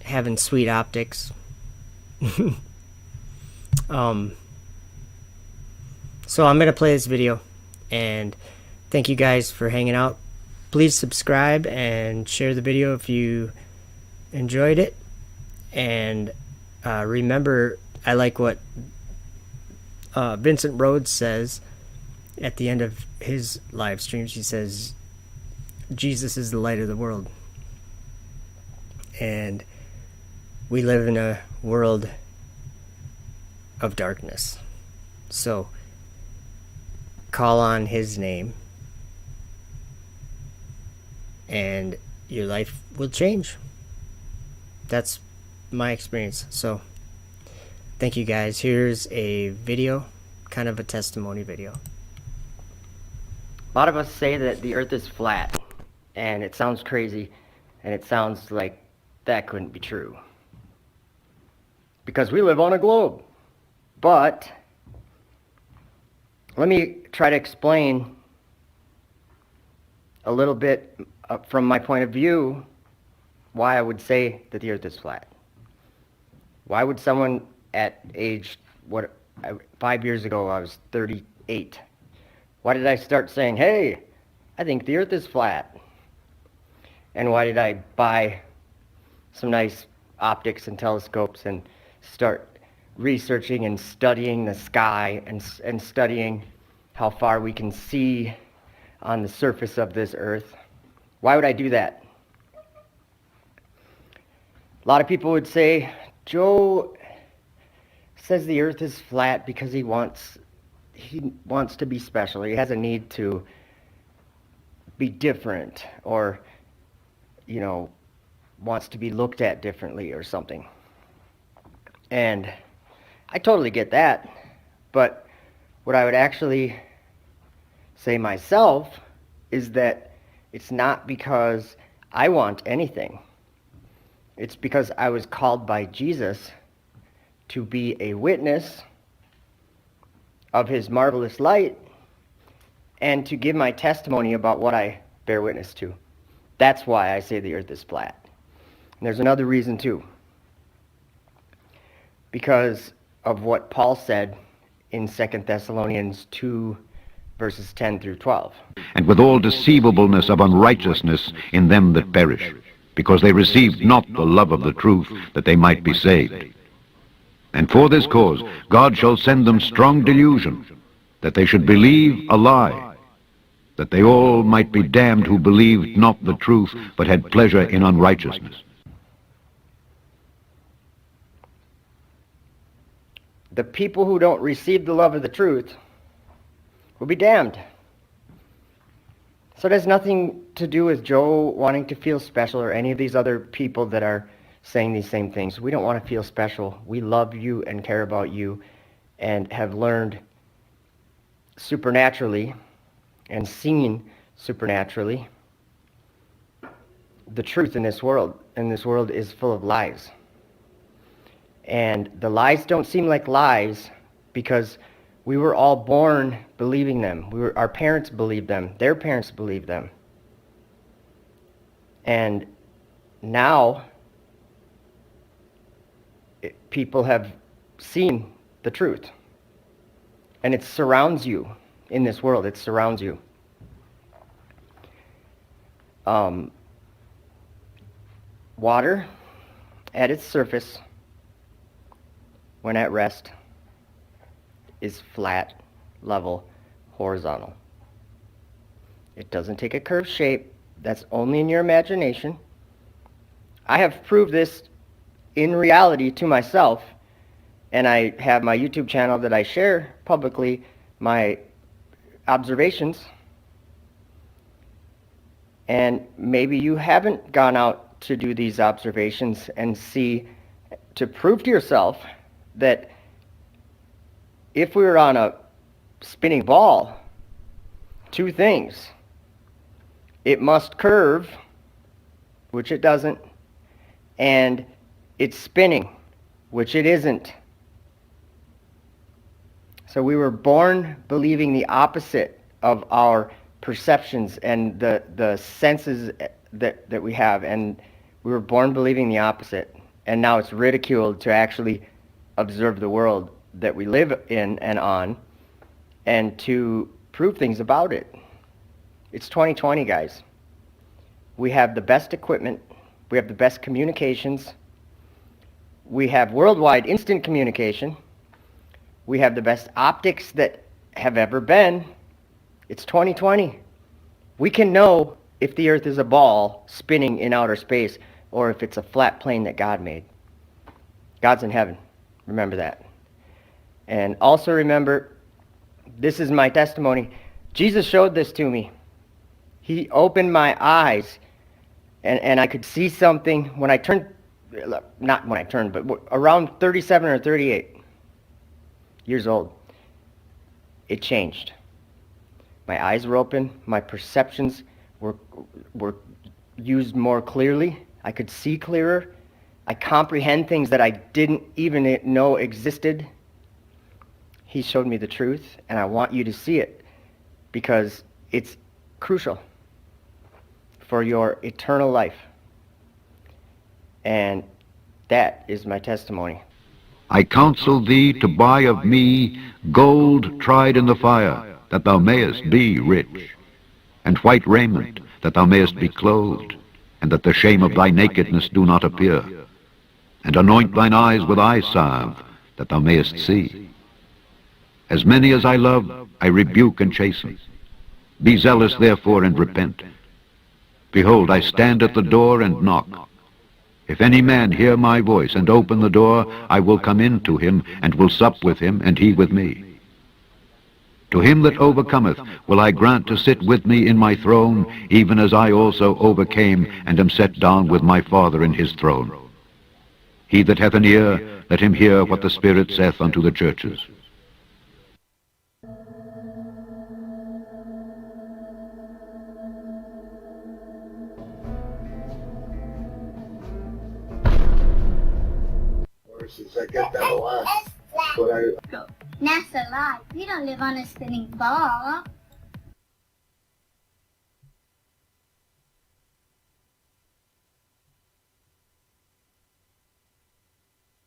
having sweet optics. So I'm going to play this video, and thank you guys for hanging out. Please subscribe and share the video if you enjoyed it. And remember, I like what Vincent Rhodes says at the end of his live streams. He says, Jesus is the light of the world. And we live in a world of darkness. So call on his name, and your life will change. That's my experience. So thank you guys. Here's a video, kind of a testimony video. A lot of us say that the earth is flat, and it sounds crazy, and it sounds like that couldn't be true, because we live on a globe. But let me try to explain a little bit from my point of view why I would say that the earth is flat. Why would someone at age, 5 years ago I was 38. Why did I start saying, hey, I think the earth is flat? And why did I buy some nice optics and telescopes and start researching and studying the sky and studying how far we can see on the surface of this earth? Why would I do that? A lot of people would say, Joe says the earth is flat because he wants to be special. He has a need to be different, or, wants to be looked at differently or something. And I totally get that. But what I would actually say myself is that it's not because I want anything. It's because I was called by Jesus to be a witness of his marvelous light and to give my testimony about what I bear witness to. That's why I say the earth is flat. And there's another reason too. Because of what Paul said in 2 Thessalonians 2, verses 10 through 12. And with all deceivableness of unrighteousness in them that perish, because they received not the love of the truth, that they might be saved. And for this cause God shall send them strong delusion, that they should believe a lie, that they all might be damned who believed not the truth, but had pleasure in unrighteousness. The people who don't receive the love of the truth will be damned. So it has nothing to do with Joe wanting to feel special or any of these other people that are saying these same things. We don't want to feel special. We love you and care about you and have learned supernaturally and seen supernaturally the truth in this world. And this world is full of lies. And the lies don't seem like lies because we were all born believing them. Our parents believed them. Their parents believed them. And now people have seen the truth. And it surrounds you in this world. It surrounds you. Water at its surface, when at rest, is flat, level, horizontal. It doesn't take a curved shape. That's only in your imagination. I have proved this in reality to myself, and I have my YouTube channel that I share publicly my observations. And maybe you haven't gone out to do these observations and see, to prove to yourself that if we were on a spinning ball, two things. It must curve, which it doesn't, and it's spinning, which it isn't. So we were born believing the opposite of our perceptions and the senses that we have, and we were born believing the opposite. And now it's ridiculed to actually observe the world that we live in and on, and to prove things about it. It's 2020, guys. We have the best equipment. We have the best communications. We have worldwide instant communication. We have the best optics that have ever been. It's 2020. We can know if the earth is a ball spinning in outer space or if it's a flat plane that God made. God's in heaven. Remember that. And also remember, this is my testimony. Jesus showed this to me. He opened my eyes, and I could see something when I turned, not when I turned, but around 37 or 38 years old. It changed. My eyes were open. My perceptions were used more clearly. I could see clearer. I comprehend things that I didn't even know existed. He showed me the truth, and I want you to see it because it's crucial for your eternal life. And that is my testimony. I counsel thee to buy of me gold tried in the fire, that thou mayest be rich, and white raiment, that thou mayest be clothed, and that the shame of thy nakedness do not appear. And anoint thine eyes with eye salve, that thou mayest see. As many as I love, I rebuke and chasten. Be zealous therefore and repent. Behold, I stand at the door and knock. If any man hear my voice and open the door, I will come in to him, and will sup with him, and he with me. To him that overcometh will I grant to sit with me in my throne, even as I also overcame, and am set down with my Father in his throne. He that hath an ear, let him hear what the Spirit saith unto the churches. NASA live. We don't live on a spinning ball.